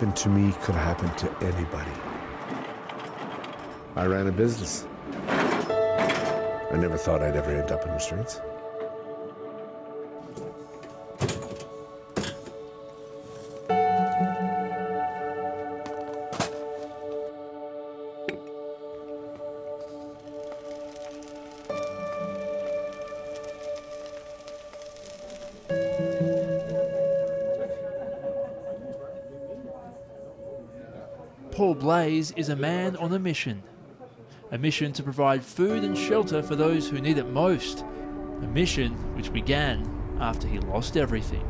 happened to me could have happened to anybody. I ran a business. I never thought I'd ever end up in the streets. Paul Blais is a man on a mission to provide food and shelter for those who need it most, a mission which began after he lost everything.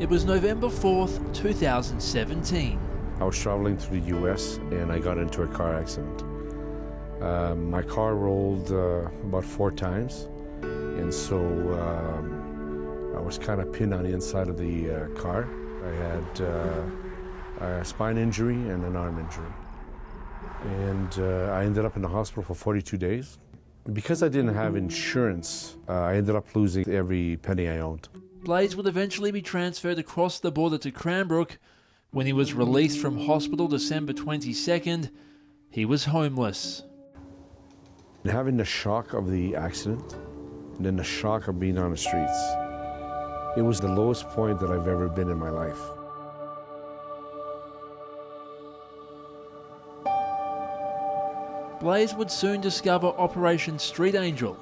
It was November 4th, 2017. I was traveling through the US and I got into a car accident. My car rolled about 4 times, and so I was kind of pinned on the inside of the car. I had a spine injury and an arm injury. And I ended up in the hospital for 42 days. Because I didn't have insurance, I ended up losing every penny I owned. Blais would eventually be transferred across the border to Cranbrook. When he was released from hospital December 22nd, he was homeless. Having the shock of the accident and then the shock of being on the streets, it was the lowest point that I've ever been in my life. Blais would soon discover Operation Street Angel,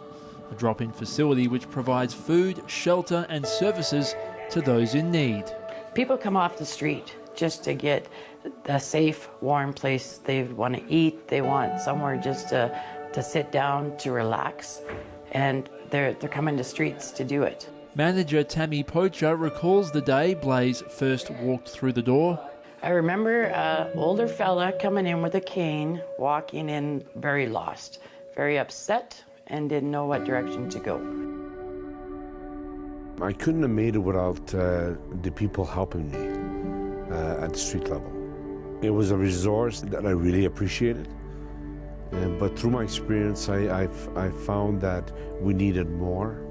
a drop-in facility which provides food, shelter and services to those in need. People come off the street just to get a safe, warm place. They want to eat, they want somewhere just to sit down, to relax, and they're coming to streets to do it. Manager Tammy Poacher recalls the day Blais first walked through the door. I remember an older fella coming in with a cane, walking in very lost, very upset, and didn't know what direction to go. I couldn't have made it without the people helping me at the street level. It was a resource that I really appreciated, but through my experience, I found that we needed more,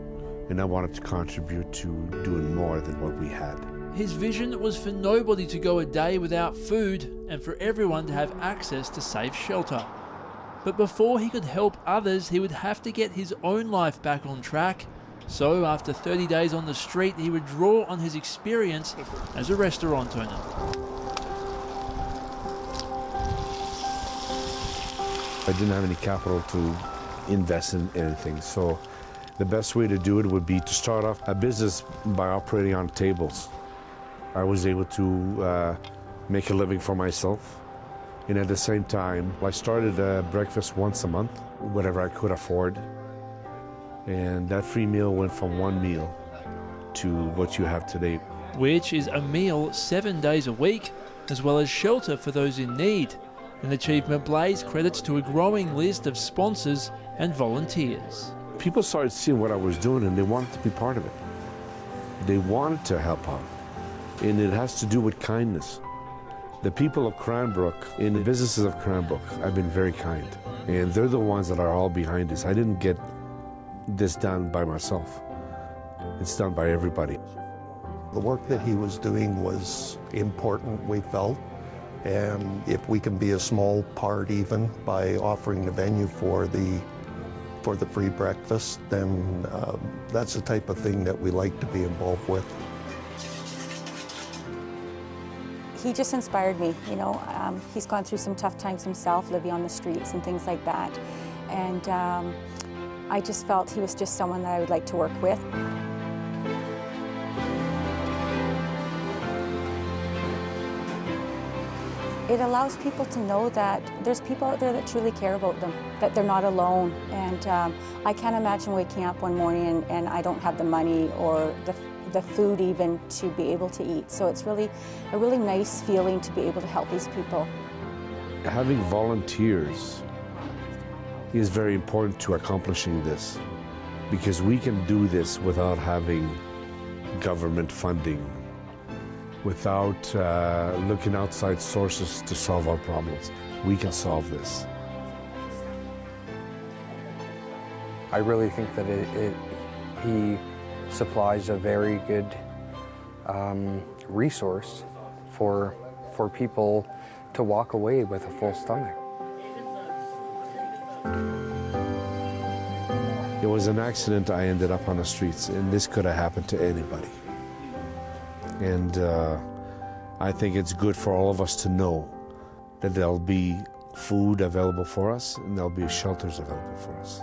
and I wanted to contribute to doing more than what we had. His vision was for nobody to go a day without food and for everyone to have access to safe shelter. But before he could help others, he would have to get his own life back on track. So after 30 days on the street, he would draw on his experience as a restaurant owner. I didn't have any capital to invest in anything, so the best way to do it would be to start off a business by operating on tables. I was able to make a living for myself, and at the same time, I started breakfast once a month, whatever I could afford, and that free meal went from 1 meal to what you have today. Which is a meal 7 days a week, as well as shelter for those in need, an achievement Blais credits to a growing list of sponsors and volunteers. People started seeing what I was doing and they wanted to be part of it. They wanted to help out. And it has to do with kindness. The people of Cranbrook, in the businesses of Cranbrook, have been very kind. And they're the ones that are all behind this. I didn't get this done by myself. It's done by everybody. The work that he was doing was important, we felt. And if we can be a small part even by offering the venue for the free breakfast, then that's the type of thing that we like to be involved with. He just inspired me, you know. He's gone through some tough times himself, living on the streets and things like that. And I just felt he was just someone that I would like to work with. It allows people to know that there's people out there that truly care about them, that they're not alone. And I can't imagine waking up one morning and I don't have the money or the food even to be able to eat. So it's really a really nice feeling to be able to help these people. Having volunteers is very important to accomplishing this, because we can do this without having government funding, without looking outside sources to solve our problems. We can solve this. I really think that he supplies a very good resource for people to walk away with a full stomach. It was an accident. I ended up on the streets, and this could have happened to anybody. And I think it's good for all of us to know that there'll be food available for us and there'll be shelters available for us.